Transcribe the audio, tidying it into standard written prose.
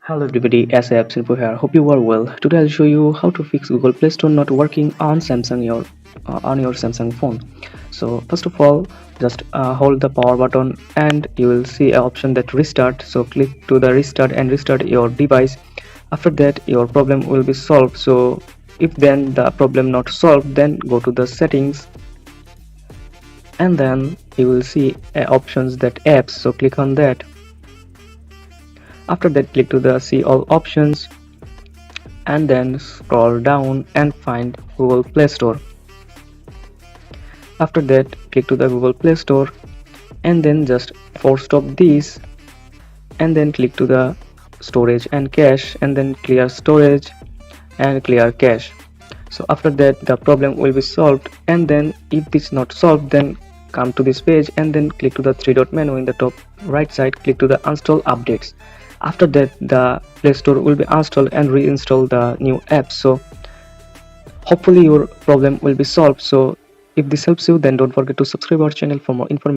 Hello everybody, SF Silpo here. Hope you are well. Today I'll show you how to fix Google Play Store not working on your Samsung phone. So first of all, just hold the power button and you will see an option that restart. So click to the restart and restart your device. After that, your problem will be solved. So if then the problem not solved, then go to the settings and then you will see options that apps. So click on that. After that, click to the see all options and then scroll down and find Google Play Store. After that, click to the Google Play Store and then just force stop these and then click to the storage and cache and then clear storage and clear cache. So after that, the problem will be solved, and then if this not solved, then come to this page and then click to the three dot menu in the top right side, click to the install updates. After that, the Play Store will be installed and reinstall the new apps. So hopefully your problem will be solved. So if this helps you, then don't forget to subscribe our channel for more information.